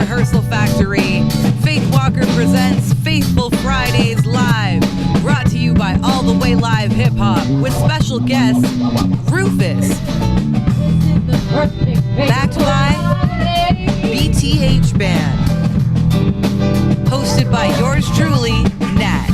Rehearsal Factory, Faith Walker presents Faithful Fridays Live, brought to you by All the Way Live Hip Hop, with special guest Rufus. Backed by BTH Band. Hosted by yours truly, Nat.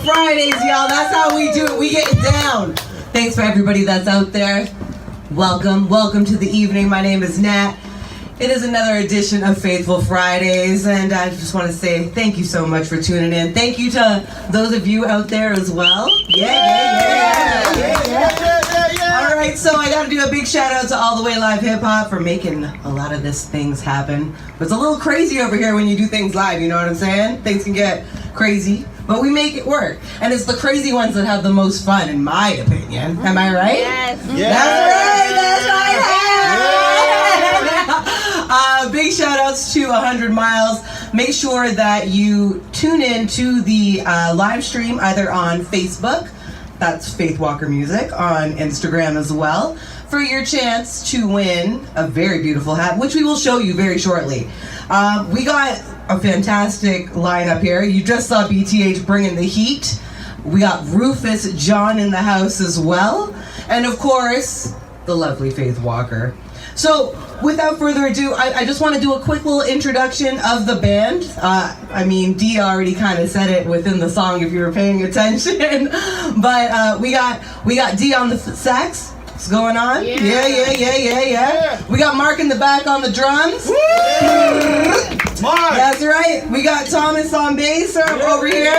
Fridays, y'all. That's how we do it. We get it down. Thanks for everybody that's out there. Welcome to the evening. My name is Nat. It is another edition of Faithful Fridays, and I just want to say thank you so much for tuning in. Thank you to those of you out there as well. Yeah. All right, so I got to do a big shout out to All the Way Live Hip Hop for making a lot of these things happen. But it's a little crazy over here when you do things live, you know what I'm saying? Things can get crazy, but we make it work. And it's the crazy ones that have the most fun, in my opinion. Am I right? Yes. That's right. Big shout outs to 100 Miles. Make sure that you tune in to the live stream either on Facebook, that's Faith Walker Music, on Instagram as well, for your chance to win a very beautiful hat, which we will show you very shortly. We got a fantastic lineup here. You just saw BTH bringing the heat. We got Rufus John in the house as well. And of course, the lovely Faith Walker. So without further ado, I just want to do a quick little introduction of the band. I mean, Dee already kind of said it within the song if you were paying attention. But we got Dee on the sax. What's going on? Yeah. We got Mark in the back on the drums. Mark. That's right. We got Thomas on bass over here.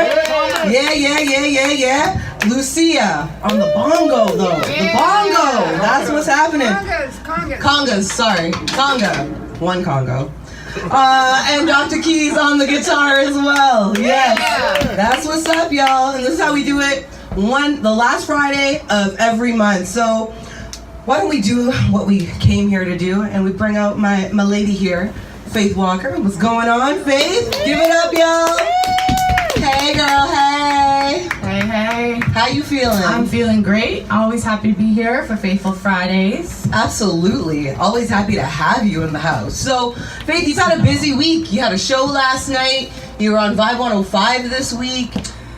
Yeah. Lucia on the bongo though. The bongo. That's what's happening. Congas. Sorry. Conga. One Congo. And Dr. Keys on the guitar as well. Yes. That's what's up, y'all. And this is how we do it. The last Friday of every month. So why don't we do what we came here to do, and we bring out my lady here, Faith Walker. What's going on, Faith? Give it up, y'all. Hey, girl. Hey. Hey. How you feeling? I'm feeling great. Always happy to be here for Faithful Fridays. Absolutely. Always happy to have you in the house. So, Faith, you've had a busy week. You had a show last night. You were on Vibe 105 this week.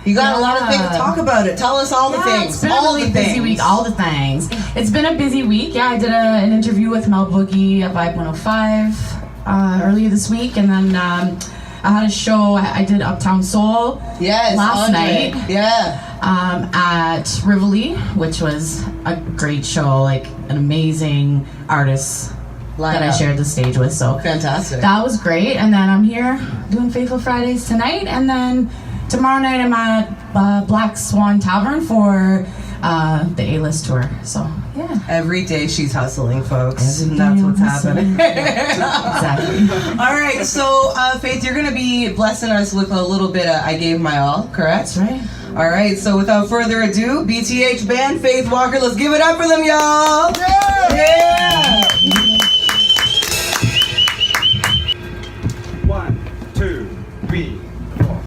You got a lot of things. Talk about it. Tell us all the things. It's been a really busy week. All the things. It's been a busy week. Yeah, I did an interview with Mel Boogie at Vibe 105 earlier this week, and then I had a show. I did Uptown Soul last night. At Rivoli, which was a great show. Like an amazing artist that I shared the stage with. So fantastic. That was great. And then I'm here doing Faithful Fridays tonight, and then tomorrow night I'm at Black Swan Tavern for the A-List tour. So, yeah. Every day she's hustling, folks. And that's what's happening. Exactly. All right, so Faith, you're going to be blessing us with a little bit of I Gave My All, correct? That's right. All right, so without further ado, BTH band, Faith Walker, let's give it up for them, y'all. Yeah. 1, 2, 3, 4.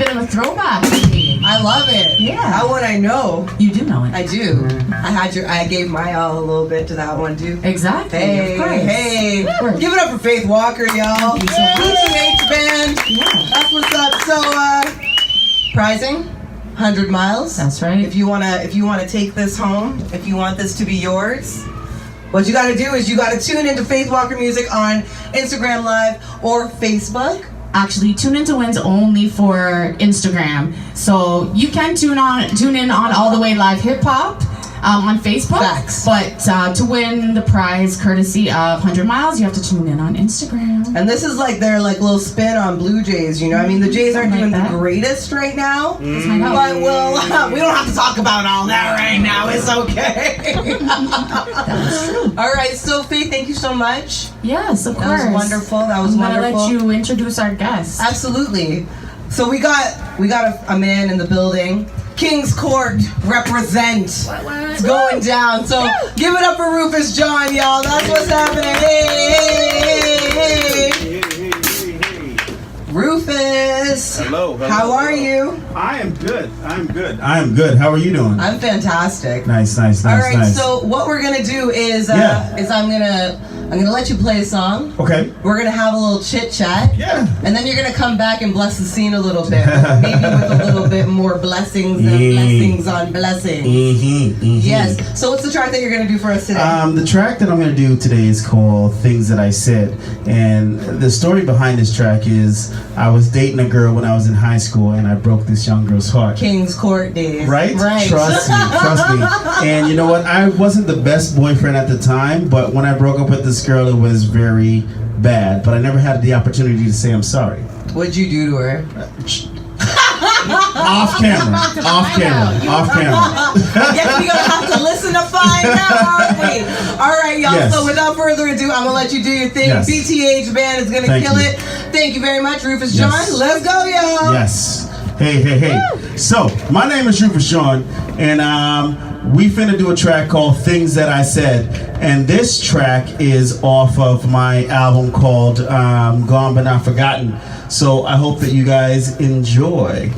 bit of a throwback to me. I love it. Yeah. That one I know. You do know it. I do. I gave my all a little bit to that one too. Exactly. Hey, of course. hey. Of course. Give it up for Faith Walker, y'all. Thank you so much. BTH band. Yeah. That's what's up. So, prizing, 100 miles. That's right. If you wanna take this home, if you want this to be yours, what you gotta do is you gotta tune into Faith Walker Music on Instagram Live or Facebook. Actually, Tune In to Win's only for Instagram. So you can tune in on All the Way Live Hip Hop on Facebook. Facts. But to win the prize courtesy of 100 Miles, you have to tune in on Instagram. And this is like their little spin on Blue Jays, you know? I mean, the Jays aren't Something doing like the that. greatest right now. Let's find out. But we don't have to talk about all that right now. It's okay. That's true. All right, so Faith, thank you so much. Yes, of That course. was wonderful. That was I'm wonderful. gonna let you introduce our guest. Absolutely. So we got a man in the building. King's Court represent. It's going down. So give it up for Rufus John, y'all. That's what's happening. Hey. Rufus. Hello. How are you? I am good. I'm good. How are you doing? I'm fantastic. Nice. All right, so what we're gonna do is I'm gonna let you play a song. Okay. We're gonna have a little chit chat. Yeah. And then you're gonna come back and bless the scene a little bit, maybe with a little bit more blessings and blessings on blessings. Yes. So what's the track that you're gonna do for us today? The track that I'm going to do today is called Things That I Said. And the story behind this track is I was dating a girl when I was in high school and I broke this young girl's heart. King's Court days. Right? Right. Trust me. And you know what? I wasn't the best boyfriend at the time, but when I broke up with this girl, it was very bad. But I never had the opportunity to say I'm sorry. What'd you do to her? Off camera. I guess we're gonna have to listen to find out, aren't we? All right, y'all. Yes. So without further ado, I'm gonna let you do your thing. Yes. BTH band is gonna Thank kill you. it. Thank you very much, Rufus Yes. John. Let's go, y'all. Yes. Hey. So, my name is Rufus Sean, and we finna do a track called Things That I Said. And this track is off of my album called Gone But Not Forgotten. So, I hope that you guys enjoy.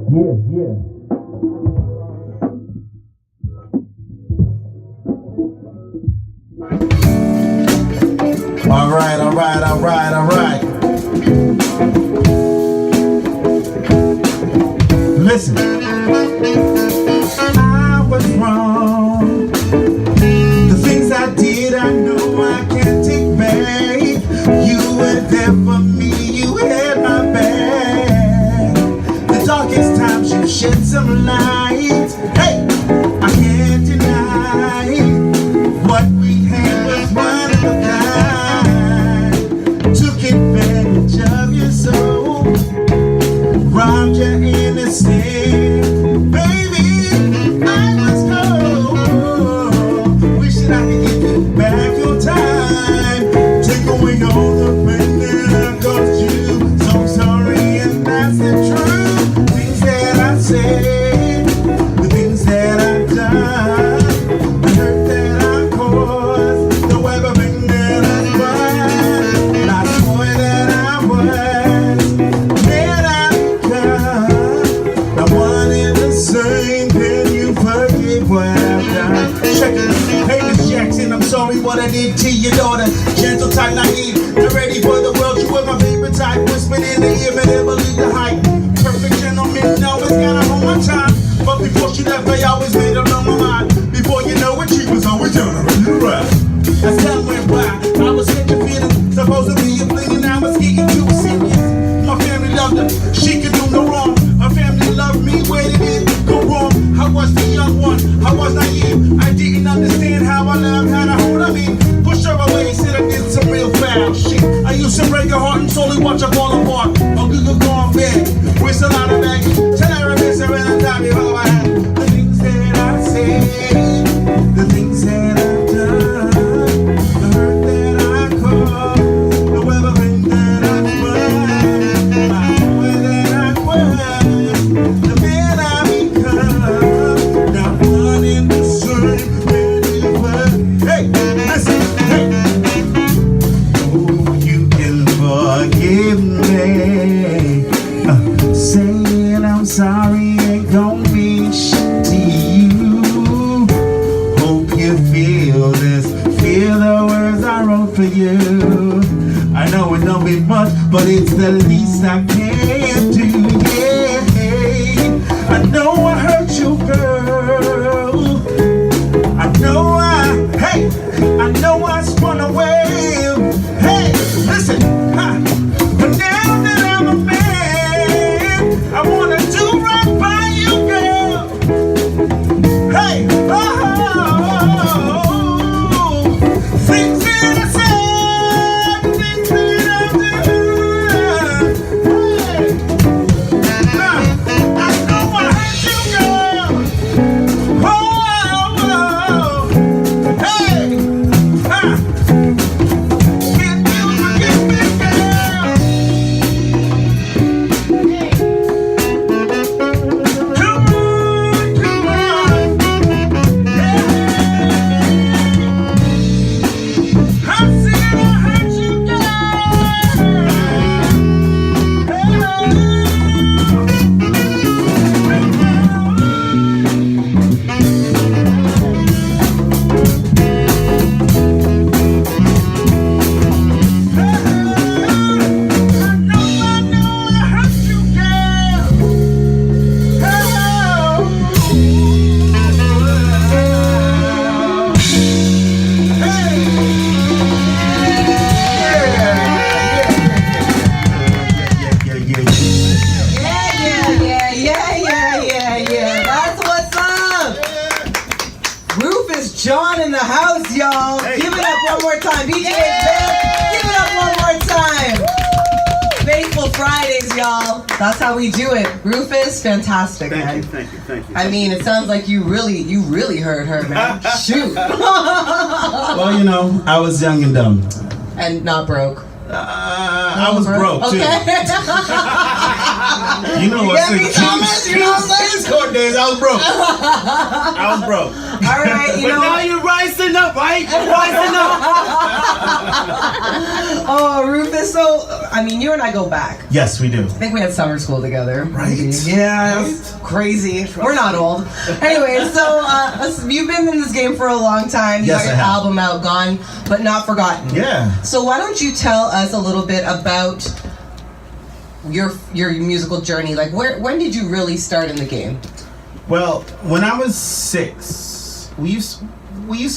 Yeah. All right. Listen. I was wrong. The things I did, I know I can't take back. You were there for me, you had my back. The darkest times you shed some light. Hey, I can't deny what we had was one of a kind. Took advantage of your soul, robbed your innocence. Baby, I was cold. Wishing I could give you back your time. Take away all the pain that I caused you. So sorry, and that's the truth. Things that I said, the things that I've done, the hurt that I caused, the everything that I cried, not the boy that I was, that I become, not one and the same. Can you forgive what I've done? Check it. Hey, Miss Jackson, I'm sorry what I did to your daughter. Gentle type, naive, not ready for the world. You were my favorite type. Whispered in the ear, but never leave the hype. Perfect gentleman, always got her on my time. But before she left, I always made her on my mind. Before you know it, she was always down to ready to ride. As time went by, I was such a feeling. Supposed to be a fling, and I was getting too serious. My family loved her, she could do no wrong. Her family loved me, where did it go wrong? I was the young one, I was naive. I didn't understand how I loved, how to hold her me. Push her away, said I did some real foul shit. I used to break her heart and slowly watch her fall apart. A good gone bad, with a lot of baggage. Tell her I miss her and I die before I had the things that I for you. I know it don't be much, but it's the least I can do. Yeah, I know I hurt you, girl. I know I know I spun away. Hey, listen, but now that I'm a man, I wanna do right by you, girl. Hey, things that I said, things that I did. Hey, I know I hurt you, girl. Hey, can you forgive me, girl? Come on, come on. I said I hurt you, Yeah. That's what's up. Rufus John in the house, y'all. Give it up one more time. BTH, give it up one more time. Faithful Fridays, y'all. That's how we do it. Rufus, fantastic, man. Thank you. I mean, it sounds like you really heard her, man. Shoot. Well, you know, I was young and dumb. And not broke. I was broke too. Okay. You know what? Get me, Thomas, you know what I'm saying? Court days, I was broke. All right, you know. Now you're rising up, right? You're rising up. Oh, Rufus. So, I mean, you and I go back. Yes, we do. I think we had summer school together. Right. Yeah, that's crazy. We're not old. Anyway, so you've been in this game for a long time. You Yes, got I your have. album out, Gone, but Not Forgotten. Yeah. So why don't you tell us a little bit about your musical journey? Like, when did you really start in the game? Well, when I was 6, we used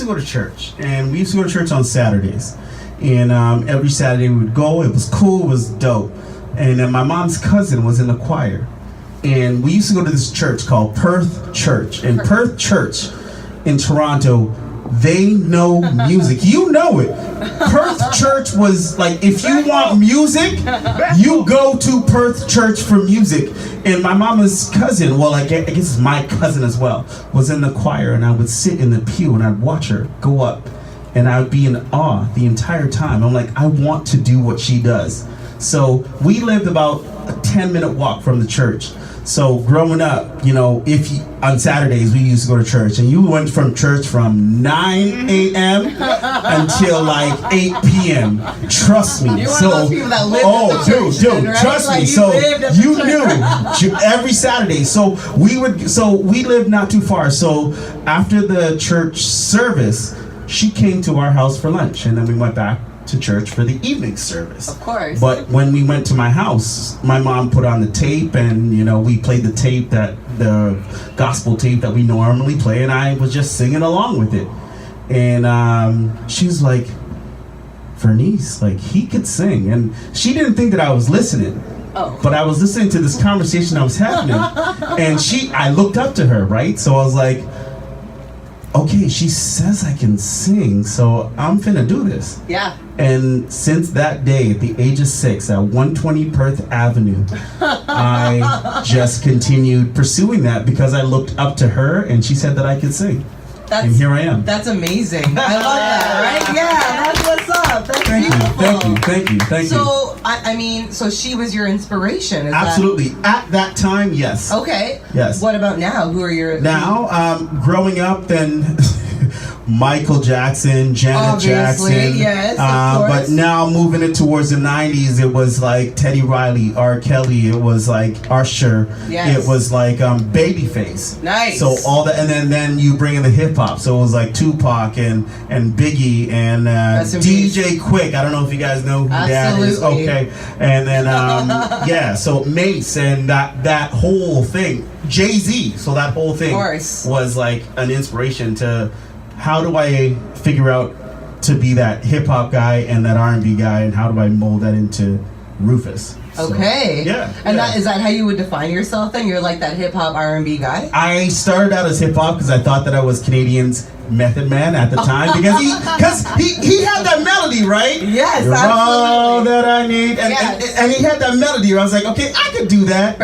to go to church, and we used to go to church on Saturdays. And every Saturday we would go. It was cool. It was dope. And then my mom's cousin was in the choir, and we used to go to this church called Perth Church. And Perth Church in Toronto, they know music. You know it. Perth Church was like, if you want music, you go to Perth Church for music. And my mama's cousin, well, I guess it's my cousin as well, was in the choir, and I would sit in the pew and I'd watch her go up, and I would be in awe the entire time. I'm like, I want to do what she does. So we lived about a 10-minute walk from the church. So growing up, you know, on Saturdays we used to go to church, and you went from church from 9 a.m. until like 8 p.m. Trust me. You're one of those people that lived at the church then, right? Trust Like, me. you So lived at the you church. knew every Saturday. So we lived not too far. So after the church service, she came to our house for lunch, and then we went back to church for the evening service. Of course. But when we went to my house, my mom put on the tape, and you know, we played the gospel tape that we normally play, and I was just singing along with it. And she was like, Vernice, like, he could sing. And she didn't think that I was listening. Oh. But I was listening to this conversation that was happening. And I looked up to her, right? So I was like, okay, she says I can sing, so I'm finna do this. Yeah. And since that day, at the age of 6, at 120 Perth Avenue, I just continued pursuing that because I looked up to her, and she said that I could sing. And here I am. That's amazing. I love that, right? Yeah, that's what's up. That's beautiful. Thank you. So, I mean, so she was your inspiration, is Absolutely. At that time, yes. that... Okay. Yes. What about now? Who are your... Now, growing up, then Michael Jackson, Janet Obviously, Jackson. yes, of course. But now moving it towards the 90s, it was like Teddy Riley, R. Kelly, it was like Usher, Yes. it was like Babyface. Nice. So all that, and then you bring in the hip hop. So it was like Tupac and Biggie and Rest in peace. DJ Quick. I don't know if you guys know who that is. Absolutely. Okay. And then yeah, so Mace and that whole thing. Jay-Z. So that whole thing course. was like an inspiration to how do I figure out to be that hip hop guy and that R&B guy, and how do I mold that into Rufus? So, Okay. yeah. And yeah. is that how you would define yourself then? You're like that hip hop R&B guy? I started out as hip hop because I thought that I was Canadian's Method Man at the time because he had that melody, right? Yes, You're all absolutely. that I need, and, Yes. and he had that melody. I was like, okay, I could do that.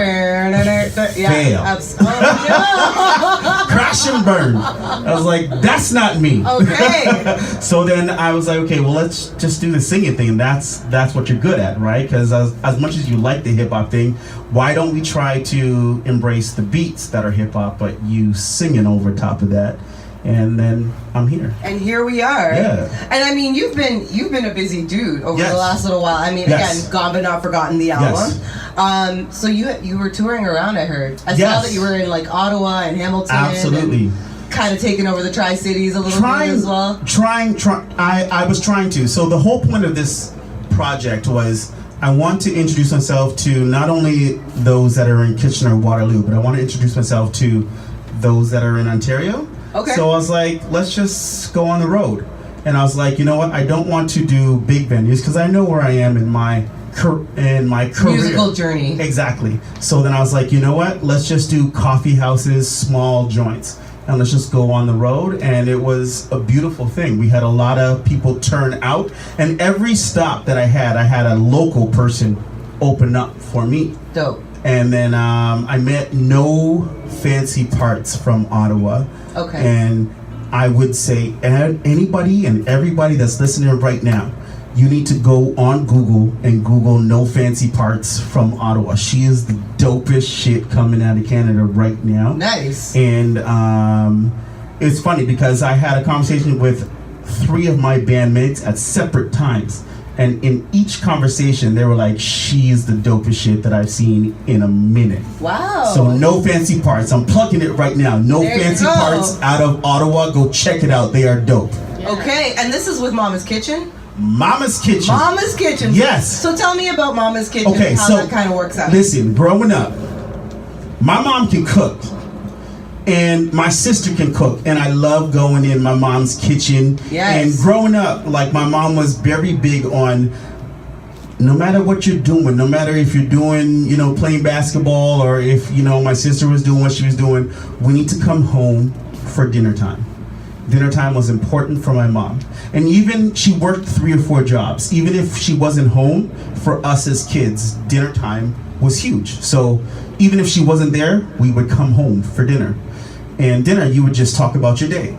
Yeah. Fail. Oh, Crash and burn. I was like, that's not me. no. Okay. So then I was like, okay, well, let's just do the singing thing. That's what you're good at, right? Because as much as you like the hip hop thing, why don't we try to embrace the beats that are hip hop, but you singing over top of that? And then I'm here. And here we are. Yeah. And I mean, you've been a busy dude over Yes. the last little while. I mean, Yes. again, Gone But Not Forgotten, the album. Yes. So you were touring around, I heard. I saw Yes. that you were in like Ottawa and Hamilton. Absolutely. Kind of taking over the Tri-Cities a little bit as well. I was trying to. So the whole point of this project was I want to introduce myself to not only those that are in Kitchener-Waterloo, but I want to introduce myself to those that are in Ontario. Okay. So I was like, let's just go on the road. And I was like, you know what? I don't want to do big venues because I know where I am in my career. Musical journey. Exactly. So then I was like, you know what? Let's just do coffee houses, small joints, and let's just go on the road. And it was a beautiful thing. We had a lot of people turn out, and every stop that I had a local person open up for me. Dope. And then I met No Fancy Parts from Ottawa. Okay. And I would say anybody and everybody that's listening right now, you need to go on Google and Google No Fancy Parts from Ottawa. She is the dopest shit coming out of Canada right now. Nice. And it's funny because I had a conversation with 3 of my bandmates at separate times. And in each conversation, they were like, she is the dopest shit that I've seen in a minute. Wow. So No Fancy Parts. I'm plugging it right now. No There you Fancy go. Parts out of Ottawa. Go check it out. They are dope. Okay, and this is with Mama's Kitchen? Mama's Kitchen. Mama's Kitchen. Yes. So tell me about Mama's Kitchen, Okay, how so that kind of works out. listen, growing up, my mom can cook. And my sister can cook, and I love going in my mom's kitchen. Yes. And growing up, like my mom was very big on no matter what you're doing, no matter if you're doing, playing basketball, or if, my sister was doing what she was doing, we need to come home for dinner time. Dinner time was important for my mom. And even she worked 3 or 4 jobs. Even if she wasn't home, for us as kids, dinner time was huge. So even if she wasn't there, we would come home for dinner. And dinner, you would just talk about your day.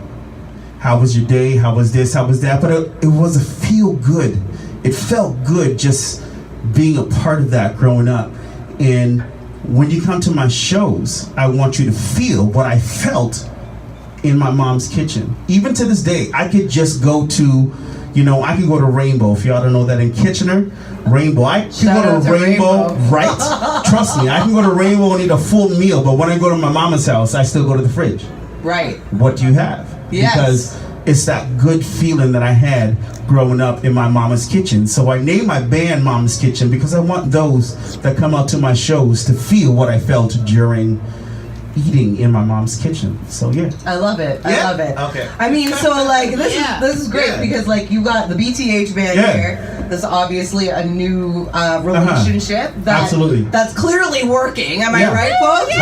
How was your day? How was this? How was that? But it was a feel good. It felt good just being a part of that growing up. And when you come to my shows, I want you to feel what I felt in my mom's kitchen. Even to this day, I could just go to, I could go to Rainbow. If y'all don't know that in Kitchener, Rainbow. I can Shout go out to to Rainbow, Rainbow. right? Trust me, I can go to Rainbow and eat a full meal, but when I go to my mama's house, I still go to the fridge. Right. What do you have? Yes. Because it's that good feeling that I had growing up in my mama's kitchen. So I named my band Mama's Kitchen because I want those that come out to my shows to feel what I felt during eating in my mom's kitchen. So yeah. I love it. I Yeah? love it. Okay. I mean, so like this is great Yeah. because like you got the BTH band Yeah. here. This is obviously a new relationship that Absolutely. that's clearly working. Am I Yeah. right, folks?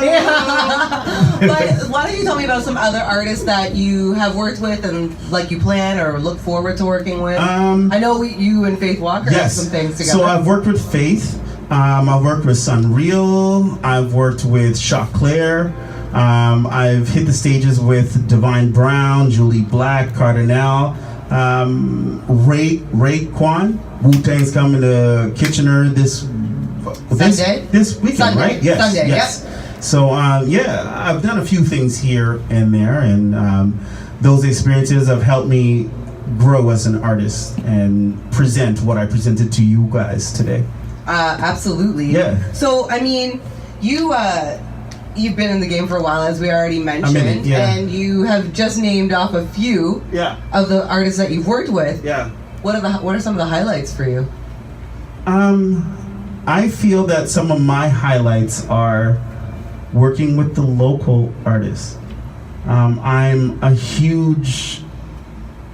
Yeah. But why don't you tell me about some other artists that you have worked with and like you plan or look forward to working with? I know you and Faith Walker have some things together. So I've worked with Faith. I've worked with Sunreal. I've worked with Chaclair. I've hit the stages with Divine Brown, Julie Black, Cardinal, Ray Kwan. Wu-Tang's coming to Kitchener this Sunday? This weekend, Sunday. right? Yes. Sunday, yes. So yeah, I've done a few things here and there, and those experiences have helped me grow as an artist and present what I presented to you guys today. Absolutely. Yeah. So I mean, you've been in the game for a while, as we already mentioned, and you have just named off a few of the artists that you've worked with. Yeah. What are some of the highlights for you? I feel that some of my highlights are working with the local artists. I'm a huge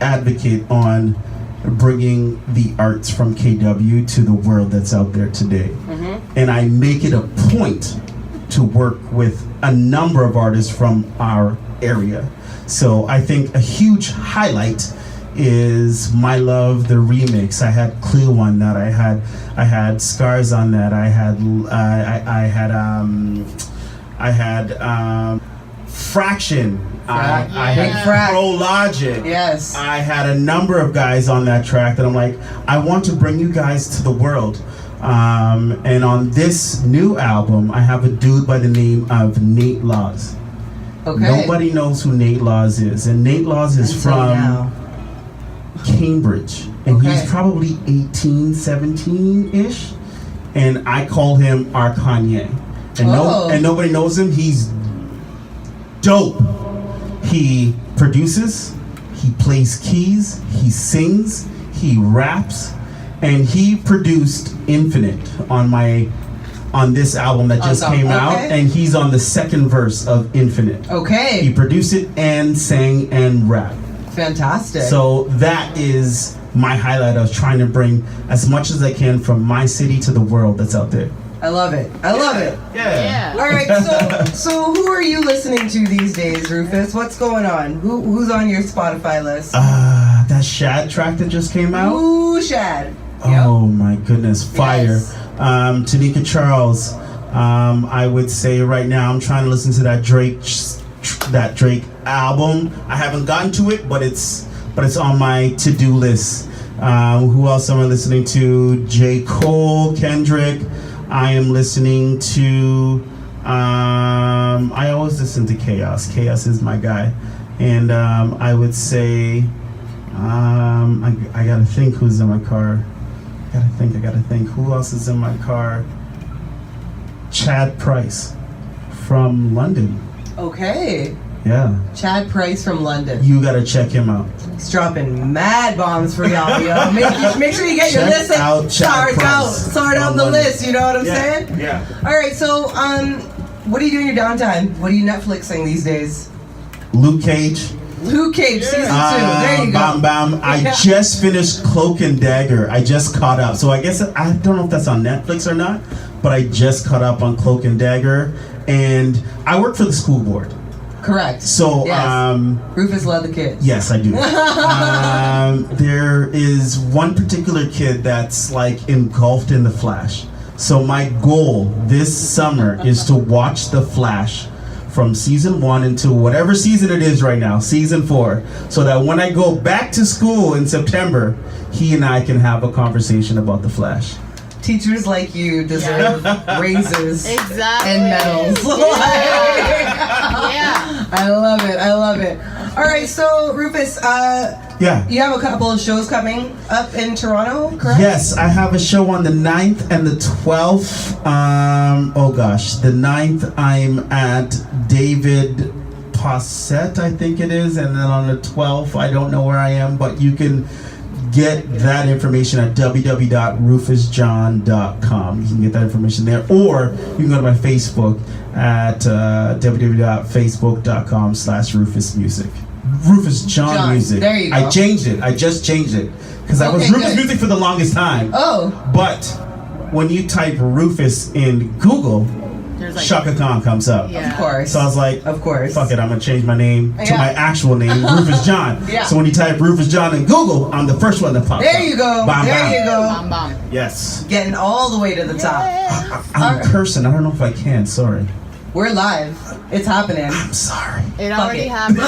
advocate on bringing the arts from KW to the world that's out there today. Mm-hmm. And I make it a point to work with a number of artists from our area. So I think a huge highlight is My Love, the remix. I had Clue on that. I had Scars on that. I had Fraction. I had Pro Logic. Yes. I had a number of guys on that track that I'm like, I want to bring you guys to the world. And on this new album, I have a dude by the name of Nate Laws. Okay. Nobody knows who Nate Laws is. And Nate Laws is from Cambridge. And he's probably 18, 17-ish. And I call him our Kanye. And nobody knows him. He's dope. He produces, he plays keys, he sings, he raps, and he produced Infinite on this album that just came out, and he's on the second verse of Infinite. Okay. He produced it and sang and rapped. Fantastic. So that is my highlight. I was trying to bring as much as I can from my city to the world that's out there. I love it. I love it. Yeah. All right. So who are you listening to these days, Rufus? What's going on? Who's on your Spotify list? That Shad track that just came out. Ooh, Shad. Oh my goodness, fire. Yes. Tanika Charles. I would say right now I'm trying to listen to that Drake album. I haven't gotten to it, but it's on my to-do list. Who else am I listening to? J. Cole, Kendrick. I am listening to, I always listen to Chaos. Chaos is my guy. And I would say, I gotta think who's in my car. I gotta think. Who else is in my car? Chad Price from London. Okay. Yeah. Chad Price from London. You gotta check him out. He's dropping mad bombs for y'all, yo. Make sure you get your list sort out the list, you know what I'm saying? Yeah. All right, so what do you do in your downtime? What are you Netflixing these days? Luke Cage. Luke Cage, season 2. There you go. Bam, bam. I just finished Cloak and Dagger. I just caught up. So I guess, I don't know if that's on Netflix or not, but I just caught up on Cloak and Dagger. And I work for the school board. Correct. So, yes. Rufus led the kids. Yes, I do. There is one particular kid that's like engulfed in the Flash. So my goal this summer is to watch the Flash from season 1 into whatever season it is right now, season 4, so that when I go back to school in September, he and I can have a conversation about the Flash. Teachers like you deserve raises exactly. and medals. Yeah. I love it. All right, so Rufus, you have a couple of shows coming up in Toronto, correct? Yes, I have a show on the 9th and the 12th. The 9th I'm at David Possett, I think it is, and then on the 12th, I don't know where I am, but you can get that information at www.rufusjohn.com. You can get that information there, or you can go to my Facebook at www.facebook.com/RufusMusic. Rufus John Music. There you go. I changed it. I just changed it because I was Rufus Music for the longest time. Oh. But when you type Rufus in Google, Shaka Khan comes up. Yeah. Of course. So I was like, of course. Fuck it, I'm gonna change my name to my actual name, Rufus John. Yeah. So when you type Rufus John in Google, I'm the first one that pops There up. you go. Bam, there bam. you go. Bam, bam. Yes. Getting all the way to the top. I'm cursing. I don't know if I can. Sorry. We're live. It's happening. I'm sorry. It already happened. All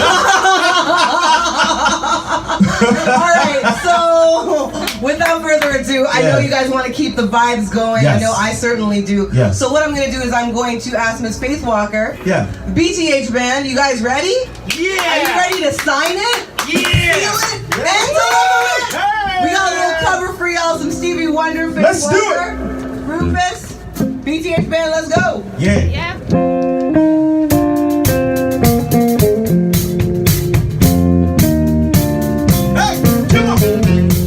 right. So, without further ado, do. I know you guys want to keep the vibes going. Yes. I know I certainly do. Yes. So what I'm going to do is I'm going to ask Miss Faith Walker. Yeah. BTH band, you guys ready? Yeah. Are you ready to sign it? Yeah. Feel it? And deliver it? Hey. We got a little cover for y'all, some Stevie Wonder, Faith Let's do Walker, Rufus, BTH band, let's go. Yeah. Hey, come on.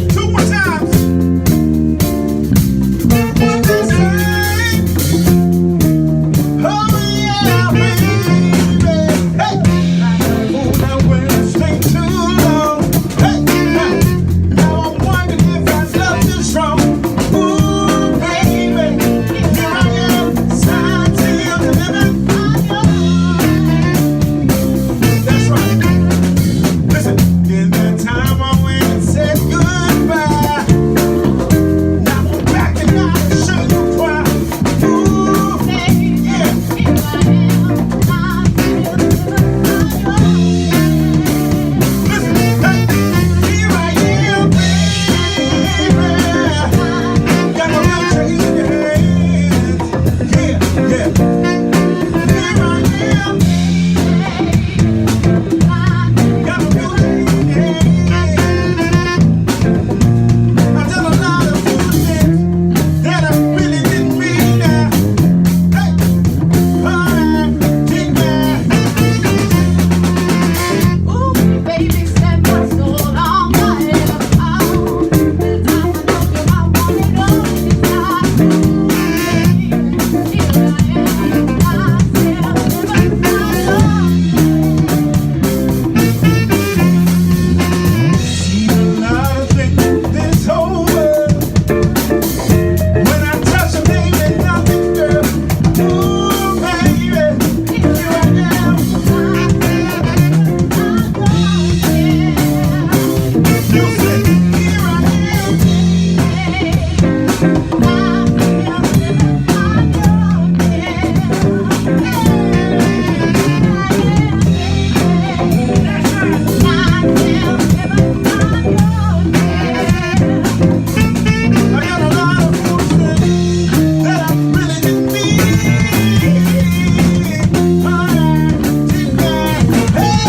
2 more times. What they say? Oh yeah, baby. Hey, now when I stay too long. Hey, now I'm wondering if I love too strong. Ooh, baby, here I am, signed, sealed, delivered. That's right. Listen, in that time I went and said goodbye. Now I'm back and I show you why. Ooh, yeah. Listen, hey, here I am, baby. Got my real change in your hands. Yeah, yeah. Here I am. Got my real change in your hands. I've done a lot of foolish things that I really didn't mean now. Hey, alright, take that. Ooh, baby, set my soul on fire. Oh, the time I told you I wanted all this time. Here I am, I said I'll never Seen a lot of things this whole world. When I touch a baby, nothing, girl. Ooh, baby, here I am. You said, here I am. I got a lot of foolish things that I really didn't mean. Alright, take that. Hey,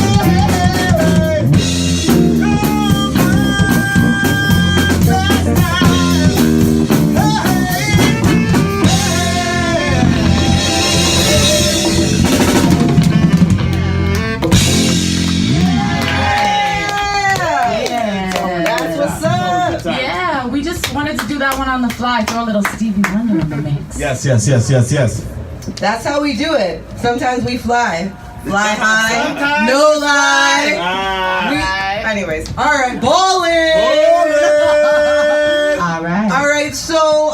That's what's up. Yeah, we just wanted to do that one on the fly, throw a little Stevie Wonder in the mix. Yes, yes, yes, yes, yes. That's how we do it. Sometimes we fly. Fly high, no lie. Anyways, all right, ballin'. All right. All right, so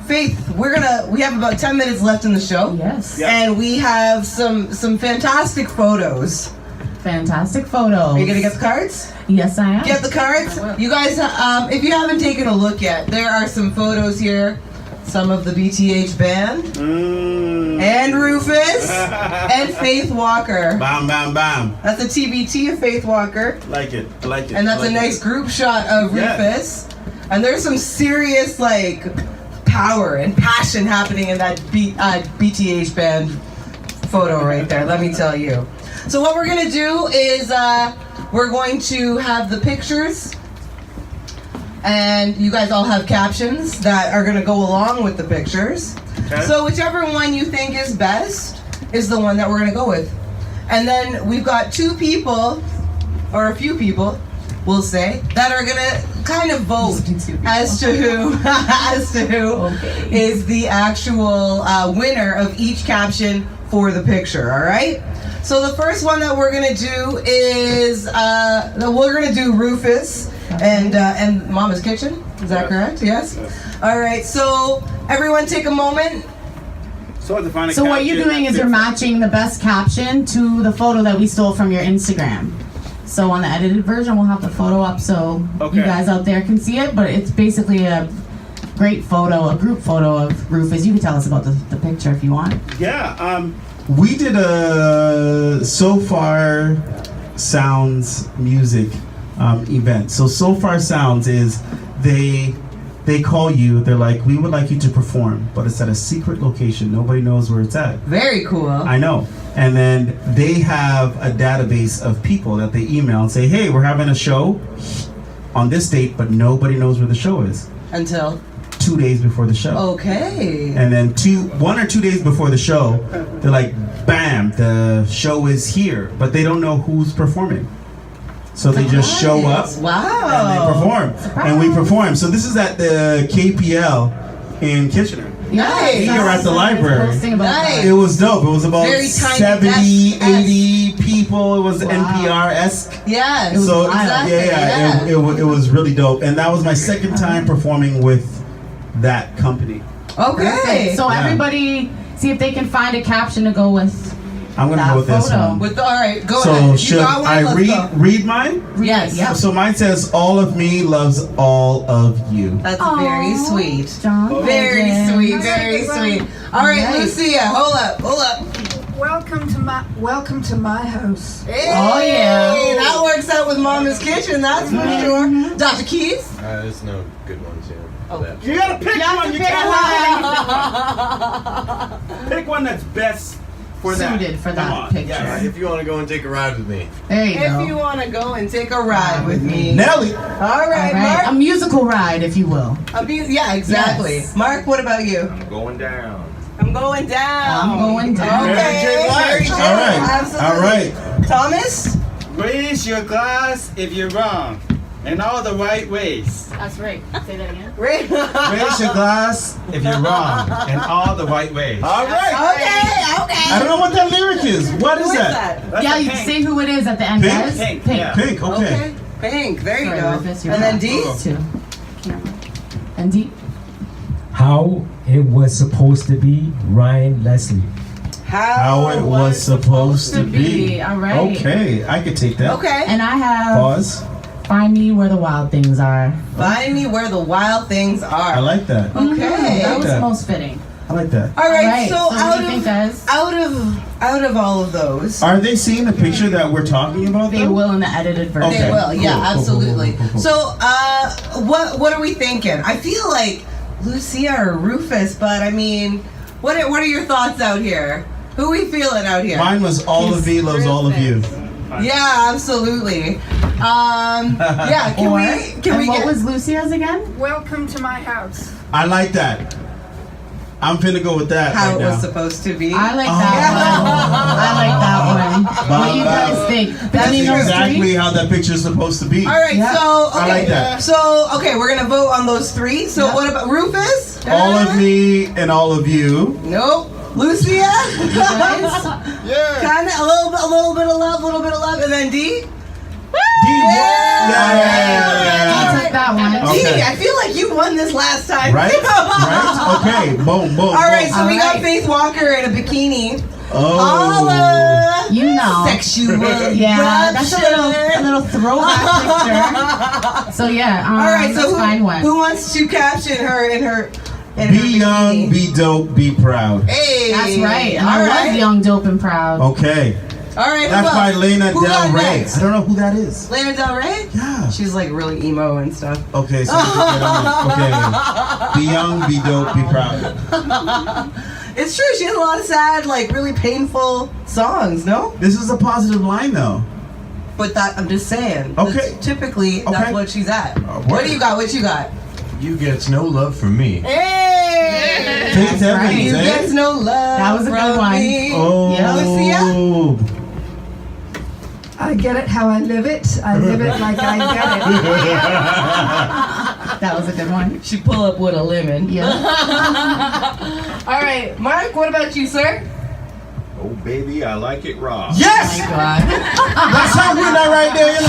Faith, we have about 10 minutes left in the show. Yes. And we have some fantastic photos. Fantastic photos. Are you gonna get the cards? Yes, I am. Get the cards? You guys, if you haven't taken a look yet, there are some photos here. Some of the BTH band. And Rufus. And Faith Walker. Bam, bam, bam. That's a TBT of Faith Walker. Like it, I like it. And that's I like a nice it. group shot of Yeah. Rufus. And there's some serious, like, power and passion happening in that BTH band photo right there, let me tell you. So what we're gonna do is we're going to have the pictures, and you guys all have captions that are gonna go along with the pictures. Okay. So whichever one you think is best is the one that we're gonna go with. And then we've got two people, or a few people, we'll say, that are gonna kind of vote as to who is the actual winner of each caption for the picture. All right. So the first one that we're gonna do is we're gonna do Rufus and Mama's Kitchen. Is that correct? Yes. All right. So everyone, take a moment. So what you're doing is you're matching the best caption to the photo that we stole from your Instagram. So on the edited version, we'll have the photo up so you guys out there can see it. But it's basically a great photo, a group photo of Rufus. You can tell us about the picture if you want. Yeah. We did a So Far Sounds music event. So Far Sounds is they they call you. They're like, we would like you to perform, but it's at a secret location. Nobody knows where it's at. Very cool. I know. And then they have a database of people that they email and say, hey, we're having a show on this date, but nobody knows where the show is. Until 2 days before the show. Okay. And then 1 or 2 days before the show, they're like, bam, the show is here, but they don't know who's performing. So they just show up Wow. and they perform. And we perform. So this is at the KPL in Kitchener. Nice. Here at the library. Nice. It was dope. It was about Very tiny 70, desk-esque. 80 people. It was NPR-esque. Yes. So exactly. yeah, it was really dope. And that was my second time performing with that company. Okay. So Yeah. everybody, see if they can find a caption to go with. I'm gonna That go with this photo. one. All right, go So ahead. You should got one? I Let's go. read mine? Yes. Yep. So mine says, all of me loves all of you. That's very sweet. John. Very Legend. sweet. Very sweet. All right, Nice. Lucia, hold up. Welcome to my house. Hey, Oh, yeah. that works out with Mama's Kitchen. That's for sure. Dr. Keys. There's no good ones here. for that. You gotta pick one. You can't pick one that's best for that. Suited for that Come on. picture. Yes. If you want to go and take a ride with me. There you go. If you want to go and take a ride with me. Nelly. All right, All right. Mark. A musical ride, if you will. Yeah, exactly. Yes. Mark, what about you? I'm going down. I'm going down. I'm going down. Okay, very true. All right. Absolutely. All right. Thomas? Raise your glass if you're wrong, in all the right ways. That's right. Say that again. Raise Raise your glass if you're wrong, in all the right ways. All right. Okay. I don't know what that lyric is. What is Who is that? That's Yeah, a you pink. can say who it is at the end, Pink? guys. Pink, Pink. yeah. Pink. Okay. Okay. Pink. There you Sorry, go. Rufus, you're And then wrong. D? Two. Camera. And D. How it was supposed to be, Ryan Leslie. How it was supposed to be. All right. Okay, I could take that. Okay. And I have Pause. Find Me Where the Wild Things Are. Find me where the wild things are. I like that. Okay. That was that. most fitting. I like that. All right. All right, So, so what out do you think, guys? of all of those, Are they seeing the picture that we're talking about? They though? will in the edited version. they Okay. will. Yeah, Cool, cool, absolutely. cool, cool, cool. So, what are we thinking? I feel like Lucia or Rufus, but I mean, what are your thoughts out here? Who we feeling out here? Mine was all of me loves all of you. Yeah, absolutely. Yeah, can Or, we and what get was Lucia's again? Welcome to my house. I like that. I'm finna go with that how right it now. was supposed to be? I like that one. I like that one. What do you guys think? That's Between those exactly three? how that picture's supposed to be. All right, Yeah. so okay. I like that. So okay, we're gonna vote on those three. So what about Rufus? All of me and all of you. Nope. Lucia? Yeah. Kind of a little bit of love, and then D. I'll take that one. D, Okay. I feel like you won this last time. Right? Right? Okay. Boom, boom, All right, so All we got right. Faith Walker in a bikini. Oh. Holla! You know. Sexual Yeah, that's a eruption. little throwback picture. So yeah, All right, so let's find one. who wants to caption her in her? In Be her young, bikini? be dope, be proud. Hey, That's right. And All I right. was young, dope, and proud. Okay. All right. That's who by else? Lana Who Del got Rey. next? I don't know who that is. Lana Del Rey? Yeah. She's like really emo and stuff. Okay, so we can get on. Okay. Be young, be dope, be proud. It's true. She has a lot of sad, like really painful songs. No, This is a positive line though. but that I'm just saying. Okay. That's typically, that's Okay. what she's at. word. What do you got? What you got? You get no love from me. Hey! Faith Evans, You eh? get no love. That was a good from one. me. Oh. Lucia? I get it how I live it. I live it like I get it. That was a good one. She pull up with a lemon. Yeah. All right, Mark. What about you, sir? Oh, baby, I like it raw. Yes! My God. That's how we're not right there. You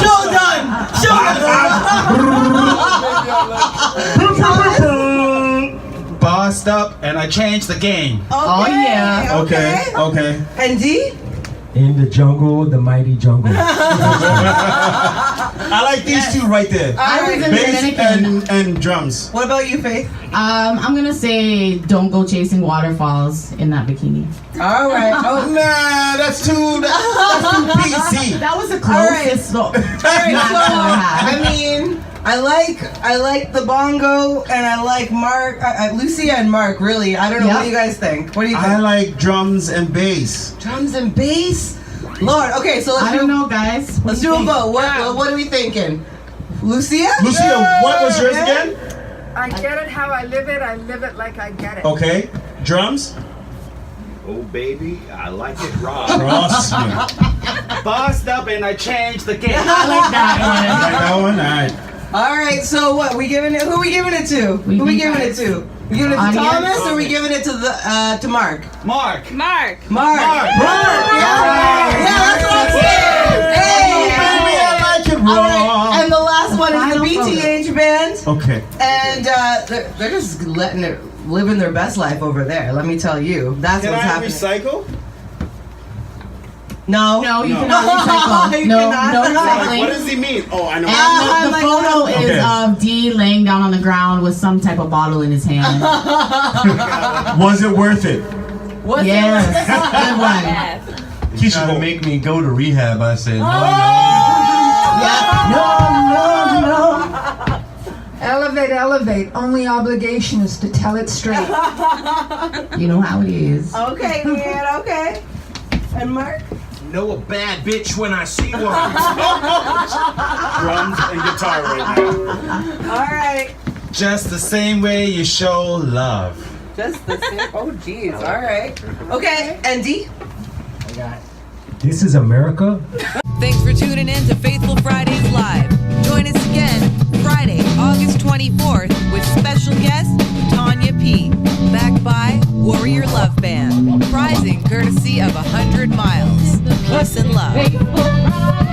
know? Bossed up, and I changed the game. Oh, yeah. Okay, okay. And D? In the jungle, the mighty jungle. I like these two right there. I was in the Bass Dominican. and drums. What about you, Faith? I'm gonna say don't go chasing waterfalls in that bikini. All right. Oh, Nah, that's too PC. That was the All right. closest. all right. Match that I So, had. I mean, I like the bongo, and I like Mark, Lucia and Mark. Really, I don't know. Yep. What do you guys think? What do you think? I like drums and bass. Drums and bass. Lord. Okay, so let's I don't know, guys. Let's do a vote. What are we thinking? Lucia? Lucia, what was yours again? I get it how I live it like I get it. Okay. Drums? Oh, baby, I like it raw. Trust me. Bossed up and I changed the game. I like that Like that one? All right. All right. So what? Who are we giving it to? Who we giving it to? We giving it to Audience? Thomas, or we giving it to Mark? Mark. Mark. Yeah, Yeah. that's what I'm saying. Hey. Baby, I like it All raw. right. And the last one is Final the BTH band, Okay. and they're just letting it living their best life over there. Let me tell you, that's Can what's I happening. recycle? No. No, you cannot recycle. You No, cannot. no What recycling. does he mean? Oh, I know. And the photo is Okay. of D laying down on the ground with some type of bottle in his hand. Was it worth it? Yes, good one. You trying to make me go to rehab. I said, no, No. Elevate. Only obligation is to tell it straight. You know how it is. Okay, man. Okay. And Mark. Know a bad bitch when I see one. Drums and guitar right now. All right. Just the same way you show love. Just the same. Oh, geez. All right. Okay. Andy. This is America. Thanks for tuning in to Faithful Fridays Live. Join us again Friday, August 24th with special guest Tanya P. Backed by Warrior Love Band. Prizing courtesy of 100 Miles. Peace and love. Faithful Friday.